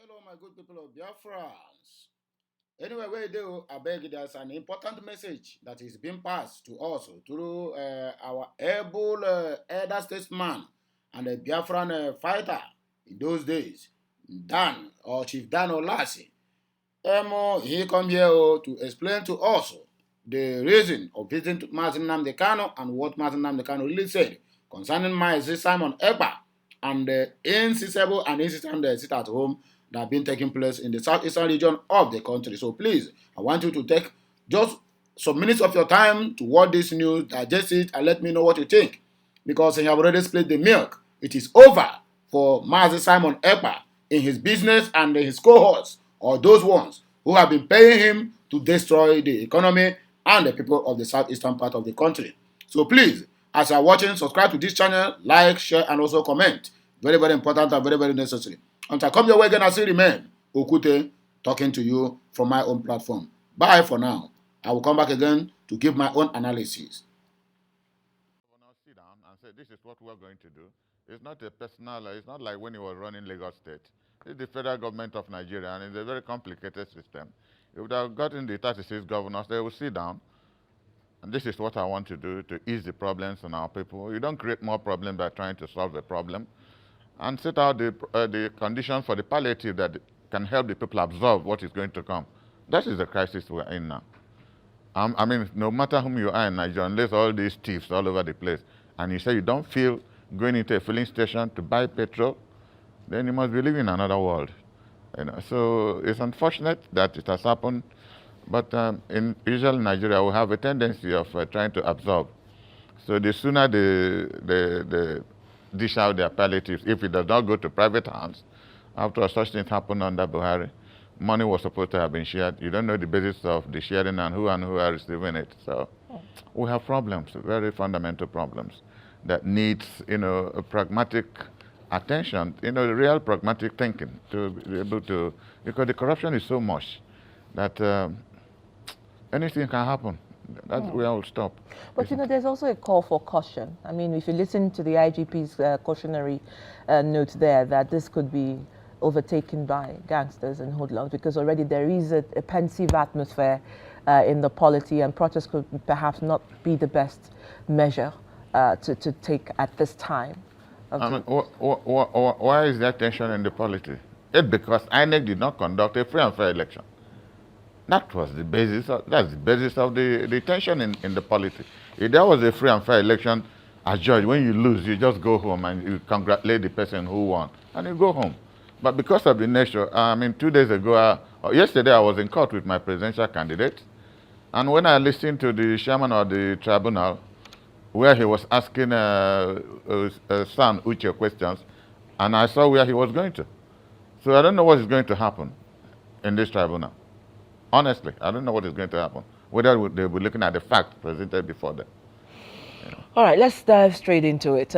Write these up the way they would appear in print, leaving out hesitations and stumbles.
Hello, my good people of Biafrans. Anyway, where you do, I beg there's an important message that is being passed to us through our able elder statesman and a Biafran fighter in those days, Dan or Chief Dan Ulasi. He come here to explain to us the reason of visiting Martin Nnamdi Kanu and what Martin Nnamdi Kanu really said concerning my Simon Ekpa and the insistable and insistent sit at home that have been taking place in the southeastern region of the country. So please, I want you to take just some minutes of your time to watch this news, digest it, and let me know what you think. Because he have already split the milk. It is over for Mazi Simon Ekpa in his business and in his cohorts, or those ones who have been paying him to destroy the economy and the people of the southeastern part of the country. So please, as you are watching, subscribe to this channel, like, share, and also comment. Very, very important and very, very necessary. Until I come your way again, I still remain Okute, talking to you from my own platform. Bye for now. I will come back again to give my own analysis. Now sit down and say, this is what we're going to do. It's not a personal, it's not like when you were running Lagos State. It's the federal government of Nigeria, and it's a very complicated system. If they have gotten the 36 governors, they will sit down, and this is what I want to do to ease the problems on our people. You don't create more problems by trying to solve a problem, and set out the conditions for the palliative that can help the people absorb what is going to come. That is the crisis we're in now. I mean, no matter whom you are in Nigeria, unless all these thieves all over the place, and you say you don't feel going into a filling station to buy petrol, then you must be living in another world. So it's unfortunate that it has happened, but usually in Nigeria we have a tendency of trying to absorb. So the sooner they dish out their palliatives, if it does not go to private hands, after such things happened under Buhari, money was supposed to have been shared. You don't know the basis of the sharing and who are receiving it. So we have problems, very fundamental problems that needs, a pragmatic attention, real pragmatic thinking to be able to, because the corruption is so much that anything can happen. That's where I will stop. But there's also a call for caution. I mean, if you listen to the IGP's cautionary note there, that this could be overtaken by gangsters and hoodlums, because already there is a pensive atmosphere in the polity, and protests could perhaps not be the best measure to take at this time. I mean, why is there tension in the polity? It's because INEC did not conduct a free and fair election. That was the basis. That's the basis of the tension in the polity. If there was a free and fair election, as judge, when you lose, you just go home and you congratulate the person who won, and you go home. But because of the nature, I mean, 2 days ago, yesterday I was in court with my presidential candidate, and when I listened to the chairman of the tribunal, where he was asking son Uche questions, and I saw where he was going to. So I don't know what is going to happen in this tribunal. Honestly, I don't know what is going to happen. Whether they'll be looking at the facts presented before them. All right, let's dive straight into it.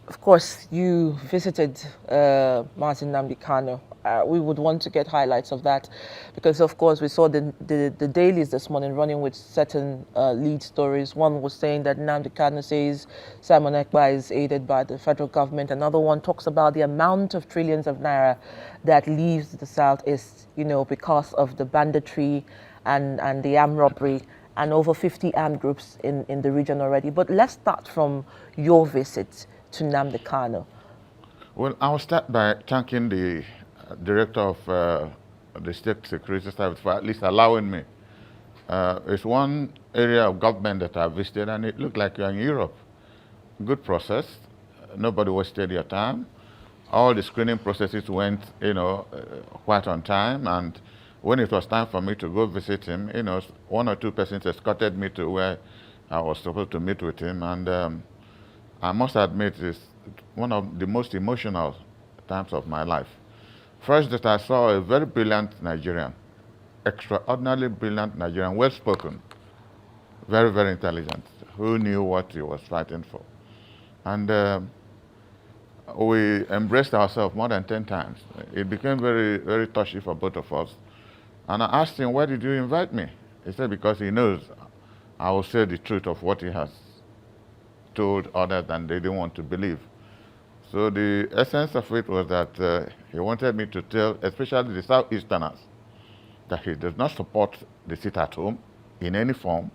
Of course, you visited Martin Nnamdi Kanu. We would want to get highlights of that because, of course, we saw the dailies this morning running with certain lead stories. One was saying that Nnamdi Kanu says Simon Ekpa is aided by the federal government. Another one talks about the amount of trillions of naira that leaves the southeast, because of the banditry and the armed robbery, and over 50 armed groups in the region already. But let's start from your visit to Nnamdi Kanu. Well, I'll start by thanking the director of the State Security Service for at least allowing me. It's one area of government that I visited, and it looked like you're in Europe. Good process. Nobody wasted your time. All the screening processes went, quite on time. And when it was time for me to go visit him, 1 or 2 persons escorted me to where I was supposed to meet with him. And I must admit, it's one of the most emotional times of my life. First, that I saw a very brilliant Nigerian, extraordinarily brilliant Nigerian, well-spoken, very, very intelligent, who knew what he was fighting for. And we embraced ourselves more than 10 times. It became very, very touchy for both of us. And I asked him, why did you invite me? He said, because he knows I will say the truth of what he has told others and they didn't want to believe. So the essence of it was that he wanted me to tell, especially the Southeasterners, that he does not support the sit-at-home in any form.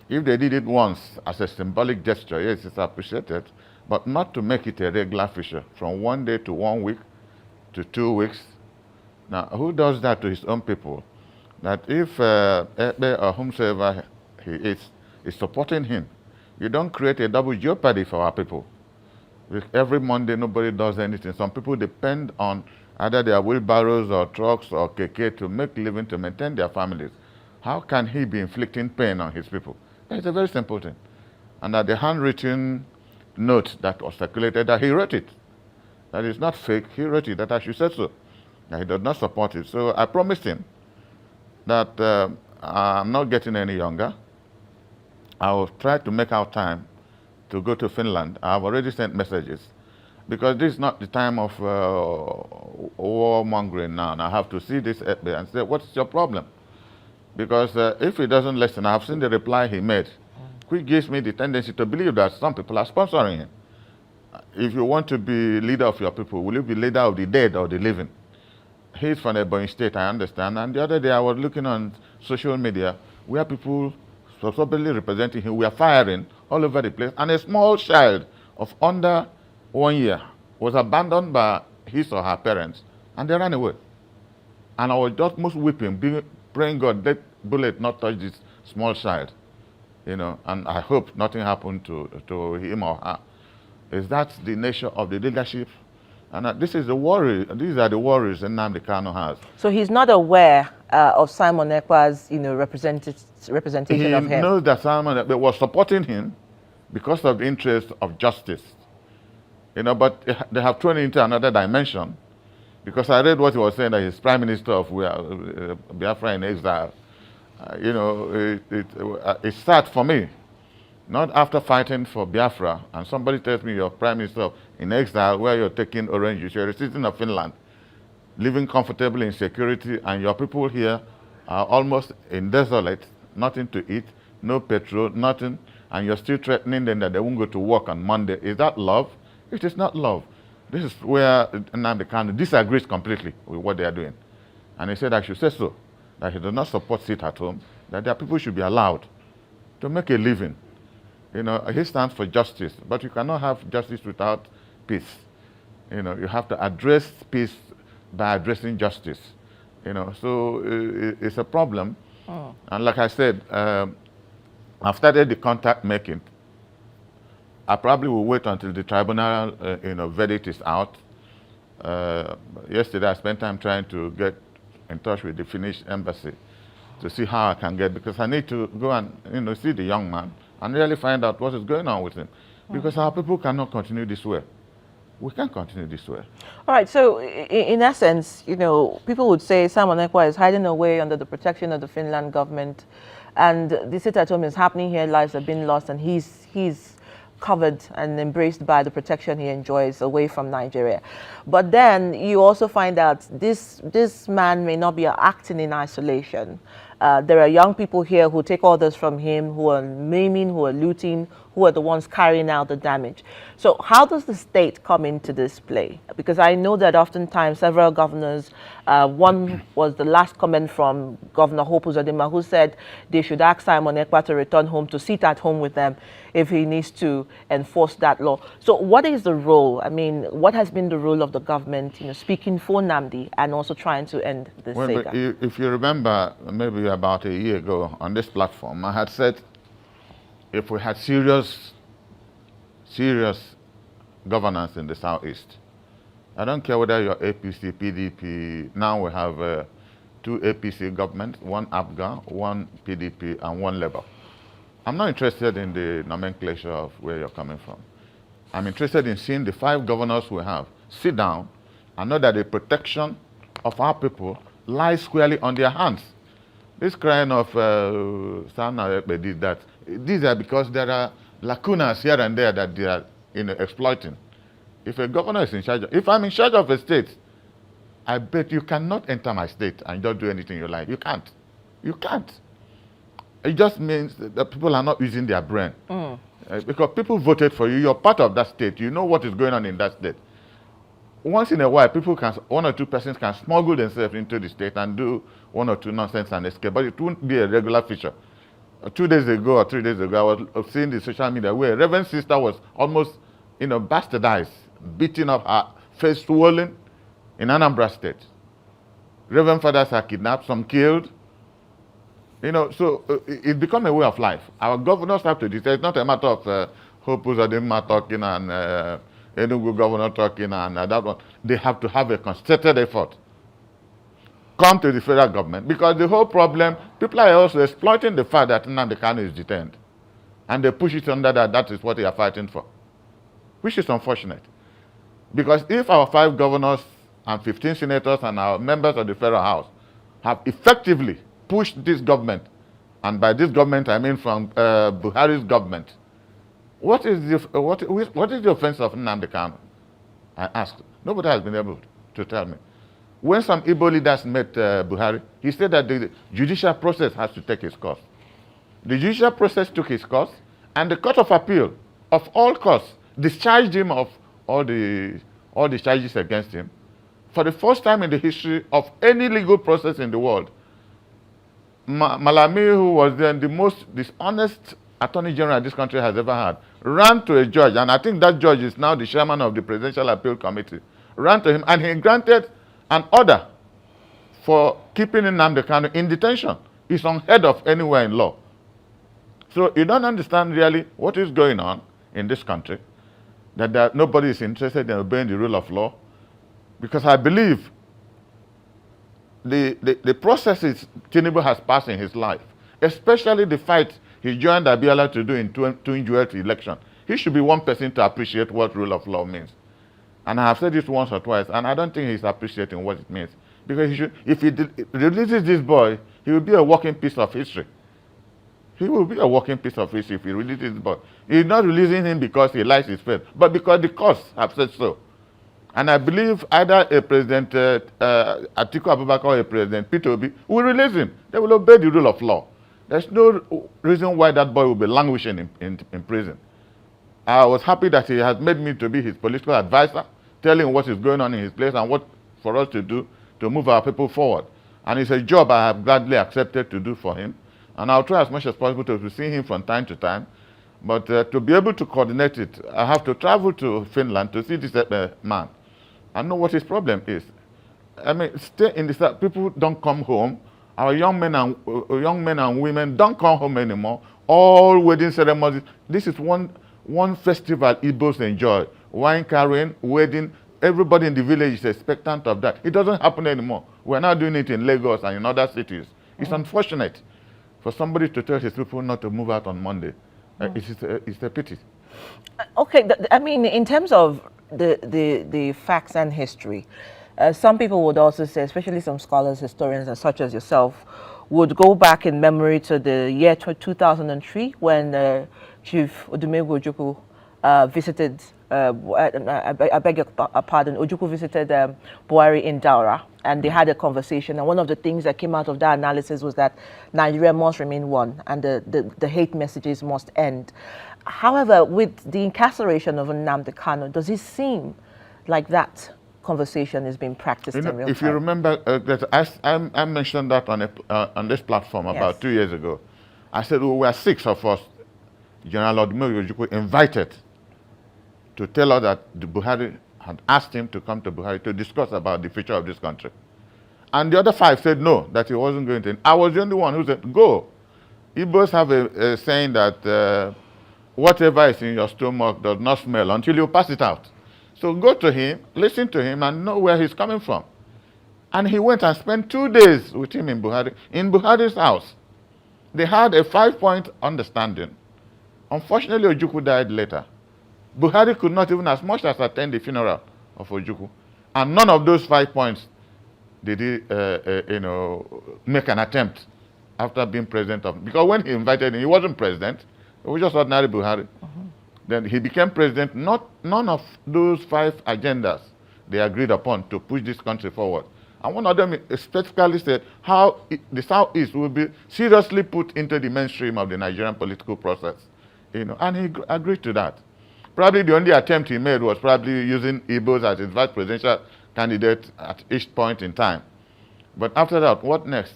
If they did it once as a symbolic gesture, yes, it's appreciated, but not to make it a regular feature from 1 day to 1 week to 2 weeks. Now, who does that to his own people? That if Ekpe or whomsoever he is supporting him, you don't create a double jeopardy for our people. Every Monday, nobody does anything. Some people depend on either their wheelbarrows or trucks or keke to make living to maintain their families. How can he be inflicting pain on his people? It's a very simple thing. And that the handwritten note that was circulated, that he wrote it. That is not fake, he wrote it, that I should say so. That he does not support it. So I promised him that I'm not getting any younger. I will try to make out time to go to Finland. I've already sent messages because this is not the time of warmongering now. And I have to see this Ekpe and say, what's your problem? Because if he doesn't listen, I've seen the reply he made, which gives me the tendency to believe that some people are sponsoring him. If you want to be leader of your people, will you be leader of the dead or the living? He's from a Ebonyi state, I understand. And the other day I was looking on social media where people supposedly representing him were firing all over the place. And a small child of under 1 year was abandoned by his or her parents, and they ran away. And I was just most weeping, praying God, let bullet not touch this small child. You know, and I hope nothing happened to him or her. Is that the nature of the leadership? And this is the worry. These are the worries that Nnamdi Kanu has. So he's not aware of Simon Ekpa's, representation of him. He knows that Simon Ekpa was supporting him because of the interest of justice. But they have thrown it into another dimension. Because I read what he was saying, that he's Prime Minister of Biafra in exile. It's sad for me. Not after fighting for Biafra, and somebody tells me you're Prime Minister in exile where you're taking orange juice, you're a citizen of Finland, living comfortably in security, and your people here are almost in desolate, nothing to eat, no petrol, nothing, and you're still threatening them that they won't go to work on Monday. Is that love? It is not love. This is where Nnamdi Kanu disagrees completely with what they are doing. And he said I should say so, that he does not support sit-at-home, that their people should be allowed to make a living. He stands for justice, but you cannot have justice without peace. You have to address peace by addressing justice. So it's a problem. Oh. And like I said, I've started the contact making. I probably will wait until the tribunal, verdict is out. Yesterday, I spent time trying to get in touch with the Finnish embassy to see how I can get, because I need to go and see the young man and really find out what is going on with him. Because our people cannot continue this way. We can't continue this way. All right, so in essence, people would say Simon Ekpa is hiding away under the protection of the Finland government, and the sit-at-home is happening here, lives have been lost, and he's covered and embraced by the protection he enjoys away from Nigeria. But then you also find out this man may not be acting in isolation. There are young people here who take orders from him, who are maiming, who are looting, who are the ones carrying out the damage. So how does the state come into this play? Because I know that oftentimes several governors, one was the last comment from Governor Hope Uzodinma, who said they should ask Simon Ekpa to return home, to sit at home with them if he needs to enforce that law. So what is the role? I mean, what has been the role of the government, speaking for Nnamdi and also trying to end this saga? If you remember, maybe about a year ago on this platform, I had said if we had serious governance in the Southeast, I don't care whether you're APC, PDP, now we have 2 APC governments, 1 APGA, 1 PDP, and 1 Labour. I'm not interested in the nomenclature of where you're coming from. I'm interested in seeing the 5 governors we have sit down and know that the protection of our people lies squarely on their hands. This crying of Simon Ekpa did that. These are because there are lacunas here and there that they are exploiting. If a governor is in charge, if I'm in charge of a state, I bet you cannot enter my state and just do anything you like. You can't. You can't. It just means that people are not using their brain. Because people voted for you, you're part of that state, you know what is going on in that state. once in a while, one or two persons can smuggle themselves into the state and do one or two nonsense and escape, but it won't be a regular feature. 2 days ago or 3 days ago, I was seeing the social media where a Reverend sister was almost, bastardized, beaten up, her face swollen in Anambra State. Reverend fathers are kidnapped, some killed. So it's become a way of life. Our governors have to decide. It's not a matter of Hope Uzodinma talking and Enugu governor talking and that one. They have to have a concerted effort. Come to the federal government, because the whole problem, people are also exploiting the fact that Nnamdi Kanu is detained. And they push it under that is what they are fighting for, which is unfortunate. Because if our 5 governors and 15 senators and our members of the federal house have effectively pushed this government, and by this government I mean from Buhari's government, what is the offense of Nnamdi Kanu? I asked. Nobody has been able to tell me. When some Igbo leaders met Buhari, he said that the judicial process has to take its course. The judicial process took its course, and the Court of Appeal, of all courts, discharged him of all the charges against him. For the first time in the history of any legal process in the world, Malami, who was then the most dishonest attorney general this country has ever had, ran to a judge, and I think that judge is now the chairman of the Presidential Appeal Committee, ran to him, and he granted an order for keeping Nnamdi Kanu in detention. It's unheard of anywhere in law. So you don't understand really what is going on in this country, that nobody is interested in obeying the rule of law, because I believe the processes Tinubu has passed in his life, especially the fight he joined Abiola to do in 2012 election, he should be one person to appreciate what rule of law means. And I have said this once or twice, and I don't think he's appreciating what it means. Because if he releases this boy, he will be a walking piece of history. He will be a walking piece of history if he releases this boy. He's not releasing him because he likes his faith, but because the courts have said so. And I believe either a President Atiku Abubakar or a President Peter Obi will release him. They will obey the rule of law. There's no reason why that boy will be languishing in prison. I was happy that he has made me to be his political advisor, telling what is going on in his place and what for us to do to move our people forward. And it's a job I have gladly accepted to do for him. And I'll try as much as possible to see him from time to time. But to be able to coordinate it, I have to travel to Finland to see this man and know what his problem is. I mean, stay in the South. People don't come home. Our young men and women don't come home anymore. All wedding ceremonies. This is one festival Igbos enjoy. Wine carrying, wedding. Everybody in the village is expectant of that. It doesn't happen anymore. We're now doing it in Lagos and in other cities. It's unfortunate for somebody to tell his people not to move out on Monday. It's a pity. Okay, I mean, in terms of the facts and history, some people would also say, especially some scholars, historians, such as yourself, would go back in memory to the year 2003 when Chief Odumegwu Ojukwu visited, I beg your pardon, Ojukwu visited Buhari in Daura, and they had a conversation. And one of the things that came out of that analysis was that Nigeria must remain one, and the hate messages must end. However, with the incarceration of Nnamdi Kanu, does it seem like that conversation is being practiced in real time? If you remember, I mentioned that on this platform about 2 years ago. I said, well, we were 6 of us, General Odumegwu Ojukwu, invited to tell us that the Buhari had asked him to come to Buhari to discuss about the future of this country. And the other 5 said no, that he wasn't going to. I was the only one who said, go. Igbos have a saying that whatever is in your stomach does not smell until you pass it out. So go to him, listen to him, and know where he's coming from. And he went and spent 2 days with him in Buhari's house. They had a 5-point understanding. Unfortunately, Ojukwu died later. Buhari could not even as much as attend the funeral of Ojukwu. And none of those 5 points did he make an attempt after being president because when he invited him, he wasn't president. It was just ordinary Buhari. Then he became president. None of those 5 agendas they agreed upon to push this country forward. And one of them specifically said how the Southeast will be seriously put into the mainstream of the Nigerian political process. And he agreed to that. Probably the only attempt he made was probably using Igbos as his vice presidential candidate at each point in time. But after that, what next?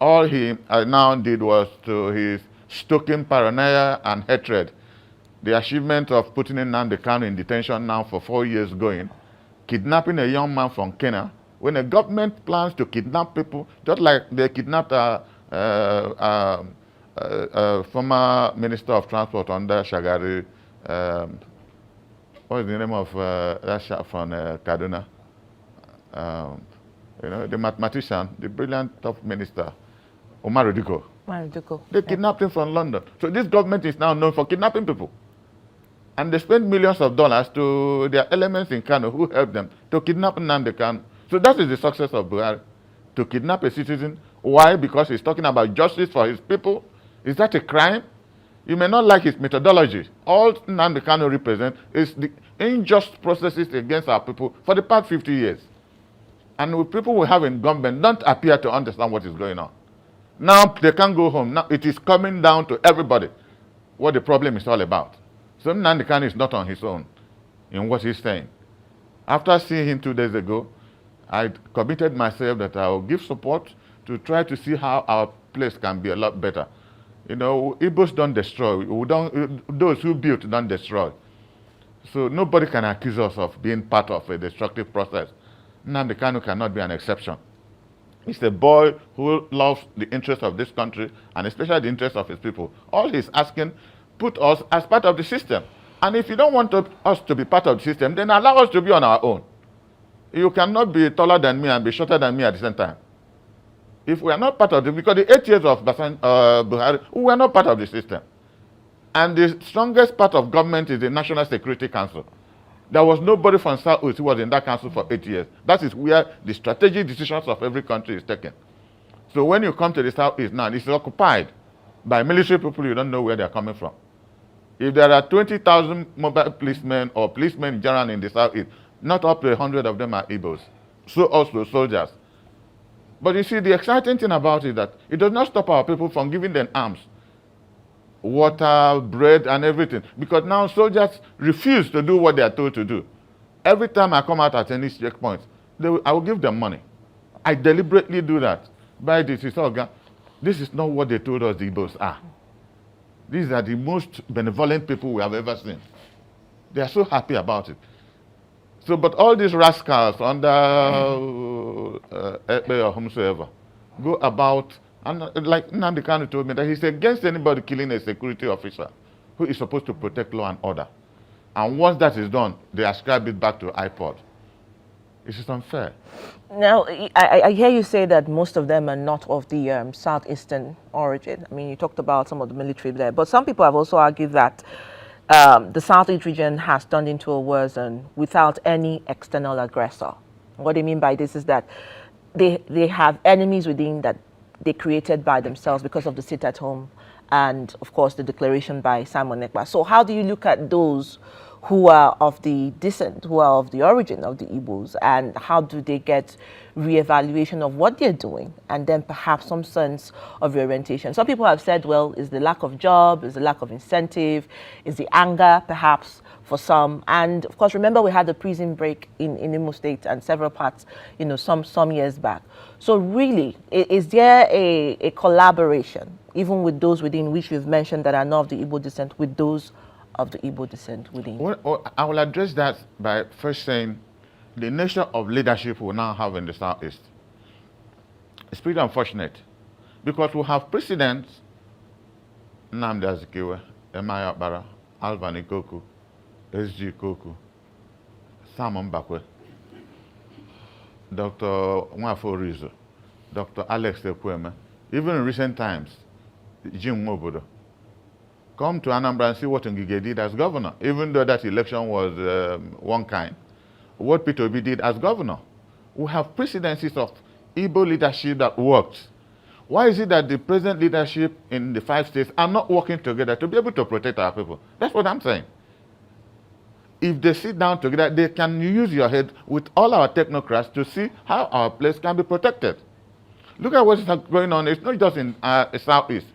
All he now did was to his stoking paranoia and hatred. The achievement of putting Nnamdi Kanu in detention now for 4 years going, kidnapping a young man from Kenya, when a government plans to kidnap people, just like they kidnapped former Minister of Transport under Shagari, what is the name of that chap from Kaduna? The mathematician, the brilliant top minister, Omar Odiko. They kidnapped him from London. So this government is now known for kidnapping people. And they spend millions of dollars to their elements in Kano who helped them to kidnap Nnamdi Kanu. So that is the success of Buhari. To kidnap a citizen. Why? Because he's talking about justice for his people. Is that a crime? You may not like his methodology. All Nnamdi Kanu represents is the unjust processes against our people for the past 50 years. And the people we have in government don't appear to understand what is going on. Now they can't go home. Now it is coming down to everybody what the problem is all about. So Nnamdi Kanu is not on his own in what he's saying. After seeing him 2 days ago, I committed myself that I will give support to try to see how our place can be a lot better. Igbos don't destroy. Those who built don't destroy. So nobody can accuse us of being part of a destructive process. Nnamdi Kanu cannot be an exception. He's a boy who loves the interests of this country and especially the interests of his people. All he's asking, put us as part of the system. And if you don't want us to be part of the system, then allow us to be on our own. You cannot be taller than me and be shorter than me at the same time. If we are not part of the, because the 8 years of Buhari, we were not part of the system. And the strongest part of government is the National Security Council. There was nobody from South-East who was in that council for 8 years. That is where the strategic decisions of every country is taken. So when you come to the South-East now, it's occupied by military people, you don't know where they're coming from. If there are 20,000 mobile policemen or policemen in general in the South-East, not up to 100 of them are Igbos. So also soldiers. But you see, the exciting thing about it is that it does not stop our people from giving them arms, water, bread, and everything. Because now soldiers refuse to do what they are told to do. Every time I come out at any checkpoint, I will give them money. I deliberately do that. By this, this is not what they told us the Igbos are. These are the most benevolent people we have ever seen. They are so happy about it. So, but all these rascals under Ekpa or whomsoever go about, and like Nnamdi Kanu told me, that he's against anybody killing a security officer who is supposed to protect law and order. And once that is done, they ascribe it back to iPod. This is unfair. Now, I hear you say that most of them are not of the southeastern origin. I mean, you talked about some of the military there, but some people have also argued that the southeast region has turned into a war zone without any external aggressor. What I mean by this is that they have enemies within that they created by themselves because of the sit at home and, of course, the declaration by Simon Ekpa. So how do you look at those who are of the descent, who are of the origin of the Igbos, and how do they get re-evaluation of what they're doing, and then perhaps some sense of reorientation? Some people have said, well, is the lack of job, is the lack of incentive, is the anger perhaps for some. And of course, remember we had the prison break in Imo State and several parts, some years back. So really, is there a collaboration, even with those within which we've mentioned that are not of the Igbo descent, with those of the Igbo descent within? Well, I will address that by first saying the nature of leadership we now have in the Southeast is pretty unfortunate, because we have presidents, Nnamdi Azikiwe, Emaya Okpara, Alvan Ikoku, SG Koku, Simon Bakwe, Dr. Nwafo Rizo, Dr. Alex Ekweme, even in recent times, Jim Mobodo. Come to Anambra and see what Ngige did as governor, even though that election was one kind. What Peter Obi did as governor. We have presidencies of Igbo leadership that worked. Why is it that the present leadership in the 5 states are not working together to be able to protect our people? That's what I'm saying. If they sit down together, they can use your head with all our technocrats to see how our place can be protected. Look at what's going on. It's not just in Southeast.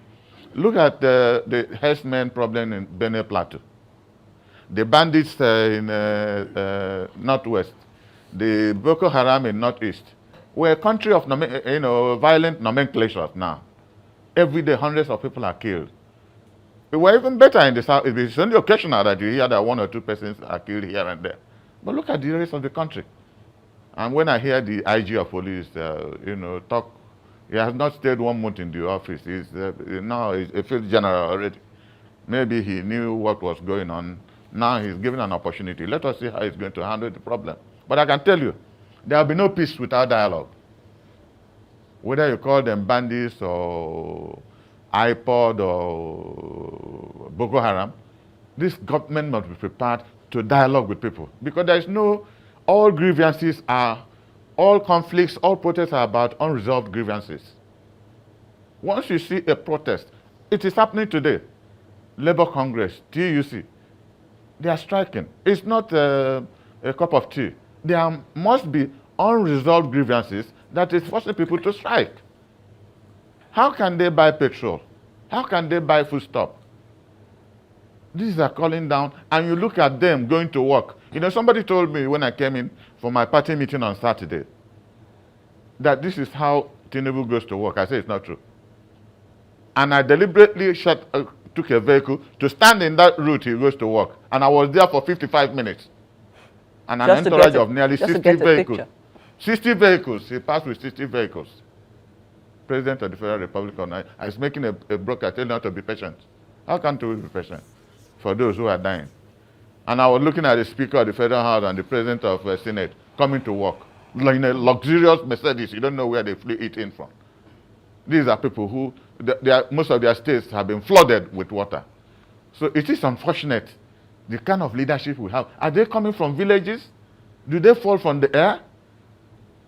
Look at the herdsmen problem in Benue Plateau. the bandits in northwest, the Boko Haram in northeast. We're a country of violent nomenclatures now. Every day, hundreds of people are killed. We're even better in the south. It's only occasional that you hear that one or two persons are killed here and there. But look at the rest of the country. And when I hear the IG of police, talk, he has not stayed 1 month in the office. He's now a field general already. Maybe he knew what was going on. Now he's given an opportunity. Let us see how he's going to handle the problem. But I can tell you, there will be no peace without dialogue. Whether you call them bandits or iPod or Boko Haram, this government must be prepared to dialogue with people. Because there is all grievances are, all conflicts, all protests are about unresolved grievances. Once you see a protest, it is happening today. Labour Congress, TUC, they are striking. It's not a cup of tea. There must be unresolved grievances that is forcing people to strike. How can they buy petrol? How can they buy foodstuff? These are calling down, and you look at them going to work. Somebody told me when I came in for my party meeting on Saturday that this is how Tinubu goes to work. I said it's not true. And I deliberately took a vehicle to stand in that route he goes to work. And I was there for 55 minutes. And an entourage of nearly 60 vehicles. 60 vehicles. He passed with 60 vehicles. President of the Federal Republic of Nigeria. I was making a broker tell not to be patient. How can we be patient for those who are dying? And I was looking at the Speaker of the Federal House and the President of the Senate coming to work in a luxurious Mercedes. You don't know where they flew it in from. These are people who, most of their states have been flooded with water. So it is unfortunate, the kind of leadership we have. Are they coming from villages? Do they fall from the air?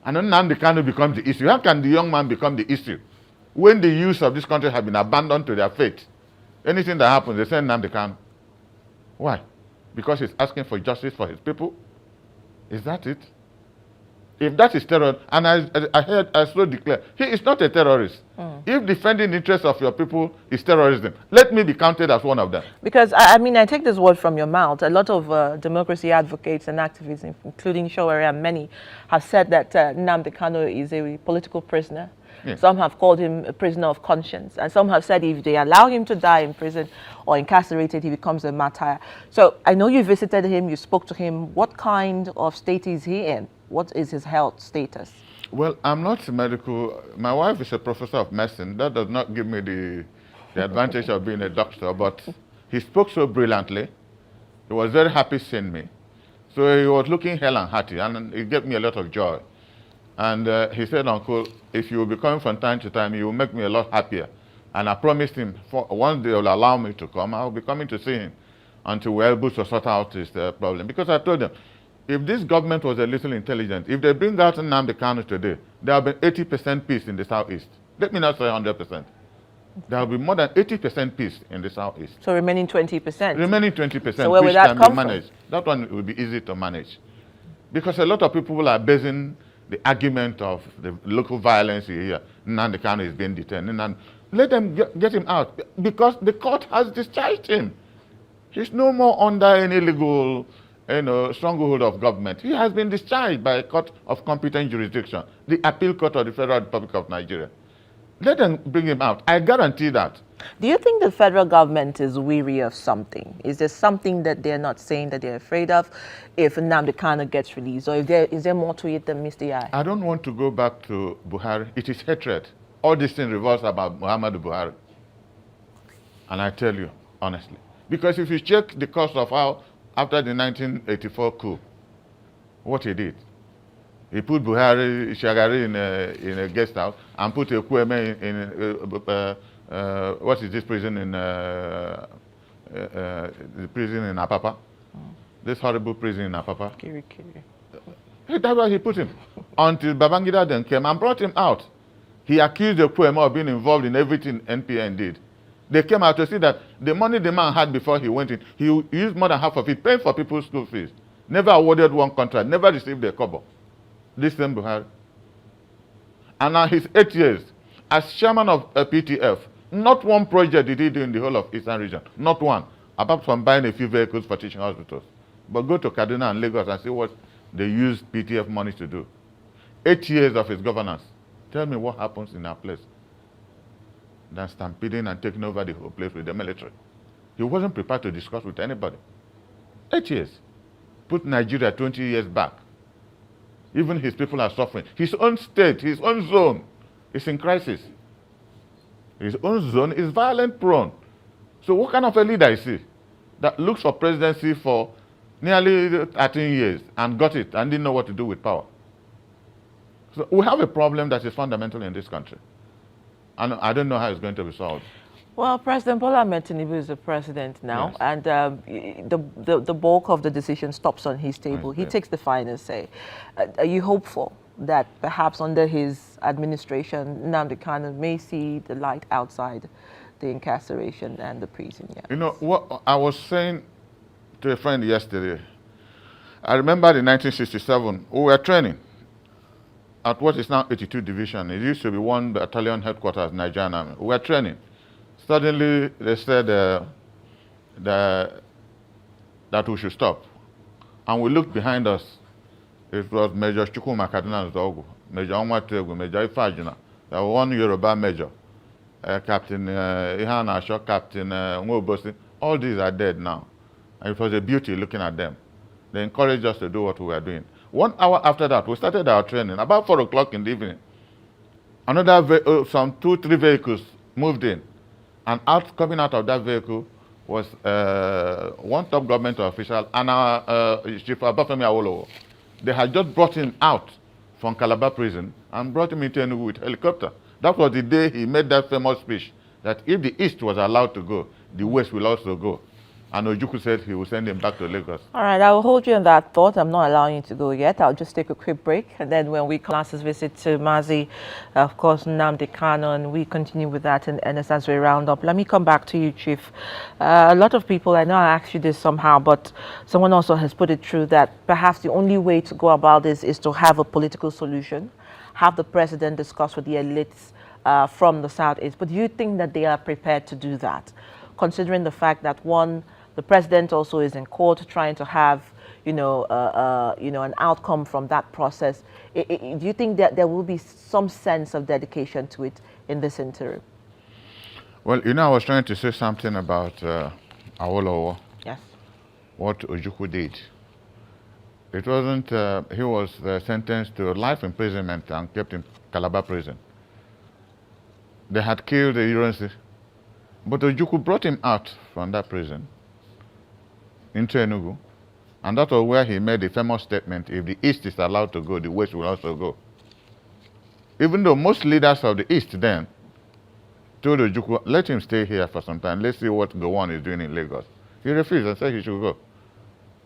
And then Nnamdi Kanu becomes the issue. How can the young man become the issue? When the youth of this country have been abandoned to their fate, anything that happens, they send Nnamdi Kanu. Why? Because he's asking for justice for his people? Is that it? If that is terror, and I so declare, he is not a terrorist. If defending the interests of your people is terrorism, let me be counted as one of them. Because, I take this word from your mouth. A lot of democracy advocates and activists, including Showere and many, have said that Nnamdi Kanu is a political prisoner. Yes. Some have called him a prisoner of conscience. And some have said if they allow him to die in prison or incarcerated, he becomes a martyr. So I know you visited him, you spoke to him. What kind of state is he in? What is his health status? Well, I'm not medical. My wife is a professor of medicine. That does not give me the advantage of being a doctor, but he spoke so brilliantly. He was very happy seeing me. So he was looking hale and hearty, and it gave me a lot of joy. And he said, Uncle, if you will be coming from time to time, you will make me a lot happier. And I promised him, once they will allow me to come, I will be coming to see him until we're able to sort out this problem. Because I told them, if this government was a little intelligent, if they bring out Nnamdi Kanu today, there will be 80% peace in the southeast. Let me not say 100%. There will be more than 80% peace in the southeast. So remaining 20%? Remaining 20%, so where which that can come be managed. From? That one will be easy to manage. Because a lot of people are basing the argument of the local violence here. Nnamdi Kanu is being detained. Let them get him out, because the court has discharged him. He's no more under any legal stronghold of government. He has been discharged by a court of competent jurisdiction, the Appeal Court of the Federal Republic of Nigeria. Let them bring him out. I guarantee that. Do you think the federal government is weary of something? Is there something that they're not saying that they're afraid of if Nnamdi Kanu gets released? Or is there more to it than Mr. Yai? I don't want to go back to Buhari. It is hatred. All this thing revolves about Muhammadu Buhari. And I tell you, honestly. Because if you check the course of how, after the 1984 coup, what he did, he put Shagari in a guest house and put Ekweme in what is this prison in the prison in Apapa? This horrible prison in Apapa. Kiri. That's why he put him. Until Babangida then came and brought him out. He accused Ekweme of being involved in everything NPN did. They came out to see that the money the man had before he went in, he used more than half of it, paying for people's school fees. Never awarded one contract, never received a kobo. This same Buhari. And now his 8 years as chairman of PTF, not one project did he do in the whole of Eastern region. Not one. apart from buying a few vehicles for teaching hospitals. But go to Kaduna and Lagos and see what they use PTF money to do. 8 years of his governance. Tell me what happens in our place than stampeding and taking over the whole place with the military. He wasn't prepared to discuss with anybody. 8 years. Put Nigeria 20 years back. Even his people are suffering. His own state, his own zone is in crisis. His own zone is violent prone. So what kind of a leader is he that looks for presidency for nearly 13 years and got it and didn't know what to do with power? So we have a problem that is fundamental in this country. And I don't know how it's going to be solved. Well, President Bola Ahmed Tinubu is the president now, Yes. and the bulk of the decision stops on his table. He Yes. takes the final say. Are you hopeful that perhaps under his administration, Nnamdi Kanu may see the light outside the incarceration and the prison? Yeah. You know, what I was saying to a friend yesterday, I remember in 1967, we were training at what is now 82 Division. It used to be 1 battalion headquarters, Nigerian Army. We were training. Suddenly, they said that we should stop. And we looked behind us. It was Major Chukwuma Kaduna Zogu, Major Onwategu, Major Ifajina. There was one Yoruba major, Captain Ihan Asho, Captain Nwobosi. All these are dead now. And it was a beauty looking at them. They encouraged us to do what we were doing. 1 hour after that, we started our training. About 4 o'clock in the evening, some 2-3 vehicles moved in. And coming out of that vehicle was one top government official and our Chief Obafemi Awolowo. They had just brought him out from Calabar prison and brought him into Enugu with helicopter. That was the day he made that famous speech that if the East was allowed to go, the West will also go. And Ojukwu said he will send him back to Lagos. All right, I will hold you on that thought. I'm not allowing you to go yet. I'll just take a quick break. And then when we class this visit to Mazi, of course, Nnamdi Kanu, and we continue with that and as we round up. Let me come back to you, Chief. A lot of people, I know I asked you this somehow, but someone also has put it through that perhaps the only way to go about this is to have a political solution, have the president discuss with the elites from the Southeast. But do you think that they are prepared to do that, considering the fact that, one, the president also is in court trying to have, an outcome from that process? Do you think that there will be some sense of dedication to it in this interim? Well, I was trying to say something about Awolowo. Yes. What Ojukwu did. It wasn't, he was sentenced to life imprisonment and kept in Calabar prison. They had killed the Ironsi, but Ojukwu brought him out from that prison into Enugu, and that was where he made the famous statement, if the East is allowed to go, the West will also go. Even though most leaders of the East then told Ojukwu, let him stay here for some time, let's see what Gowon is doing in Lagos. He refused and said he should go.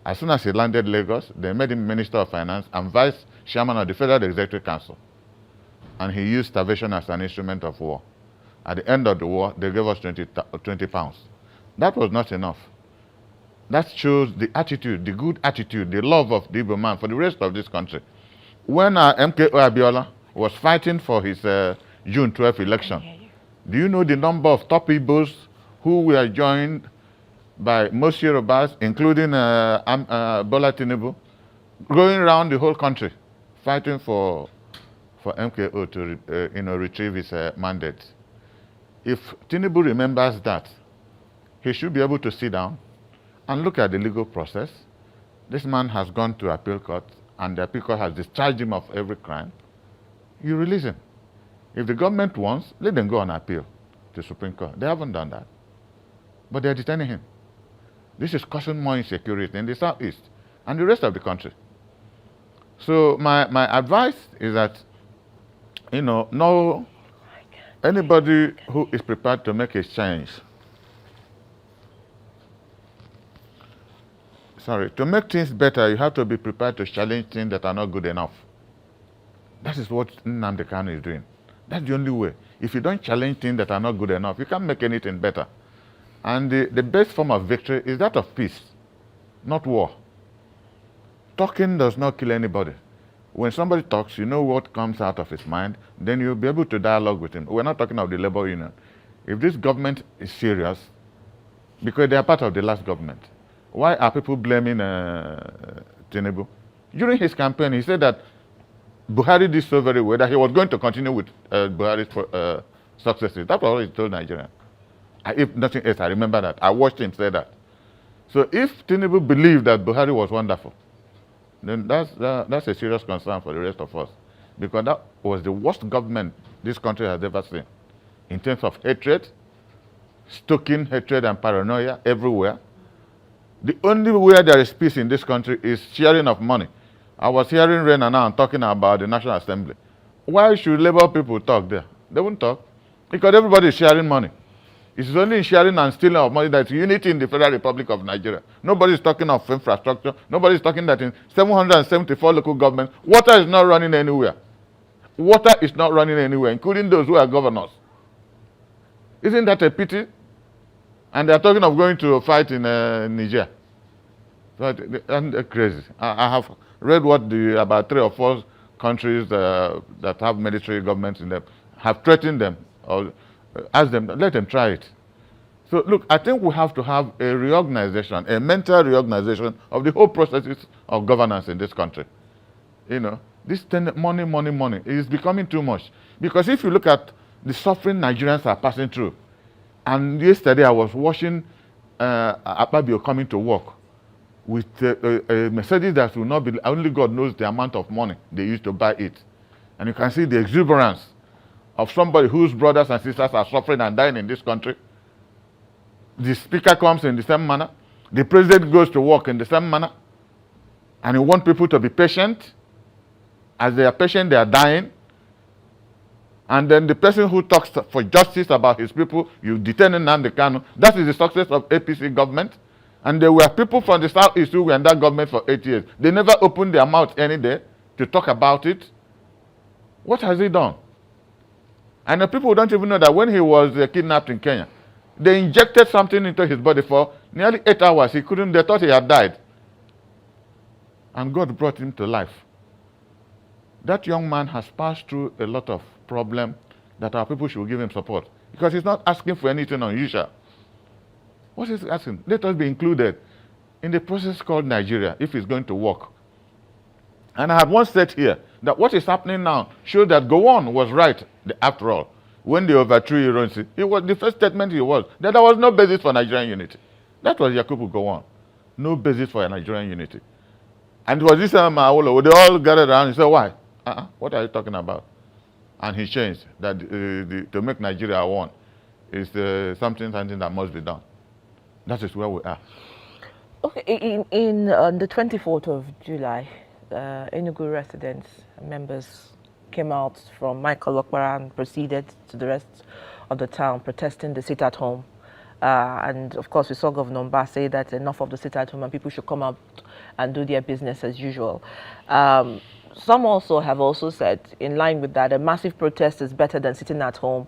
As soon as he landed Lagos, they made him Minister of Finance and Vice Chairman of the Federal Executive Council. And he used starvation as an instrument of war. At the end of the war, they gave us 20 pounds. That was not enough. That shows the attitude, the good attitude, the love of the Igbo man for the rest of this country. When MKO Abiola was fighting for his June 12th election, do you know the number of top Igbos who were joined by most Yorubas, including Bola Tinubu, going around the whole country, fighting for MKO to retrieve his mandate? If Tinubu remembers that, he should be able to sit down and look at the legal process. This man has gone to appeal court, and the appeal court has discharged him of every crime. You release him. If the government wants, let them go on appeal to Supreme Court. They haven't done that. But they're detaining him. This is causing more insecurity in the Southeast and the rest of the country. So my advice is that, no, anybody who is prepared to make a change, to make things better, you have to be prepared to challenge things that are not good enough. That is what Nnamdi Kanu is doing. That's the only way. If you don't challenge things that are not good enough, you can't make anything better. And the best form of victory is that of peace, not war. Talking does not kill anybody. When somebody talks, you know what comes out of his mind, then you'll be able to dialogue with him. We're not talking of the labor union. If this government is serious, because they are part of the last government. Why are people blaming Tinubu? During his campaign, he said that Buhari did so very well that he was going to continue with Buhari's successes. That's what he told Nigeria. If nothing else, I remember that. I watched him say that. So if Tinubu believed that Buhari was wonderful, then that's a serious concern for the rest of us. Because that was the worst government this country has ever seen. In terms of hatred, stoking hatred and paranoia everywhere. The only way there is peace in this country is sharing of money. I was hearing Rena now talking about the National Assembly. Why should Labour people talk there? They won't talk. Because everybody is sharing money. It's only in sharing and stealing of money that's unity in the Federal Republic of Nigeria. Nobody is talking of infrastructure. Nobody is talking that in 774 local governments, water is not running anywhere. Water is not running anywhere, including those who are governors. Isn't that a pity? And they are talking of going to a fight in Niger. So they're crazy. I have read what about 3 or 4 countries that have military governments in them have threatened them or asked them, let them try it. So look, I think we have to have a reorganization, a mental reorganization of the whole processes of governance in this country. You know, this money is becoming too much. Because if you look at the suffering Nigerians are passing through, and yesterday I was watching Akpabio coming to work with a Mercedes that will not be, only God knows the amount of money they used to buy it. And you can see the exuberance of somebody whose brothers and sisters are suffering and dying in this country. The speaker comes in the same manner. The president goes to work in the same manner. And you want people to be patient. As they are patient, they are dying. And then the person who talks for justice about his people, you detain Nnamdi Kanu. That is the success of APC government. And there were people from the Southeast who were in that government for 8 years. They never opened their mouth any day to talk about it. What has he done? And the people don't even know that when he was kidnapped in Kenya, they injected something into his body for nearly 8 hours. He couldn't, they thought he had died. And God brought him to life. That young man has passed through a lot of problems that our people should give him support. Because he's not asking for anything unusual. What is he asking? Let us be included in the process called Nigeria if it's going to work. And I have once said here that what is happening now shows that Gowon was right after all. When they overthrew Ironsi, it was the first statement he was that there was no basis for Nigerian unity. That was Yakubu Gowon. No basis for Nigerian unity. And it was this Awolowo, they all gathered around and said, why? What are you talking about? And he changed that to make Nigeria one is something that must be done. That is where we are. Okay, in the 24th of July, Enugu residents, members came out from Michael Okpara and proceeded to the rest of the town protesting the sit-at-home. And of course, we saw Governor Mba say that enough of the sit-at-home and people should come out and do their business as usual. Some also have also said, in line with that, a massive protest is better than sitting at home,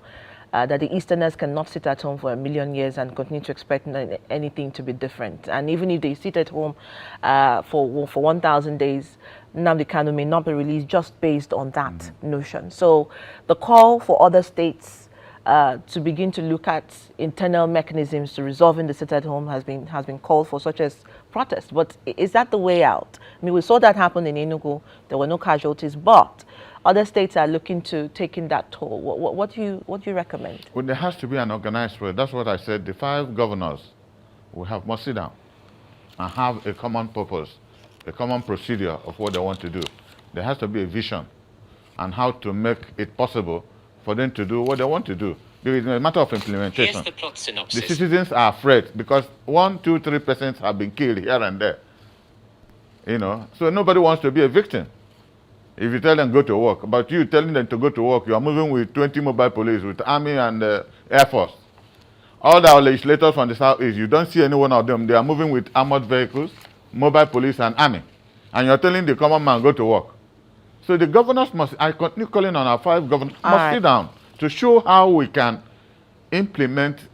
that the Easterners cannot sit at home for 1,000,000 years and continue to expect anything to be different. And even if they sit at home for 1,000 days, Nnamdi Kanu may not be released just based on that notion. So the call for other states to begin to look at internal mechanisms to resolving the sit-at-home has been called for, such as protests. But is that the way out? I mean, we saw that happen in Enugu. There were no casualties, but other states are looking to taking that toll. What do you recommend? Well, there has to be an organized way. That's what I said. The 5 governors must sit down and have a common purpose, a common procedure of what they want to do. There has to be a vision and how to make it possible for them to do what they want to do. It's a matter of implementation. Here's the plot synopsis. The citizens are afraid because 1, 2, 3 persons have been killed here and there. You know, so nobody wants to be a victim. If you tell them go to work, but you telling them to go to work, you are moving with 20 mobile police, with army and air force. All the legislators from the southeast, you don't see any one of them. They are moving with armored vehicles, mobile police and army. And you're telling the common man go to work. So the governors must, I continue calling on our 5 governors, must sit down to show how we can implement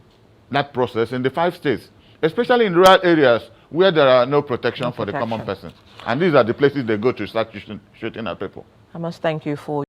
that process in the 5 states, especially in rural areas where there are no protection for the common person. And these are the places they go to start shooting at people. I must thank you for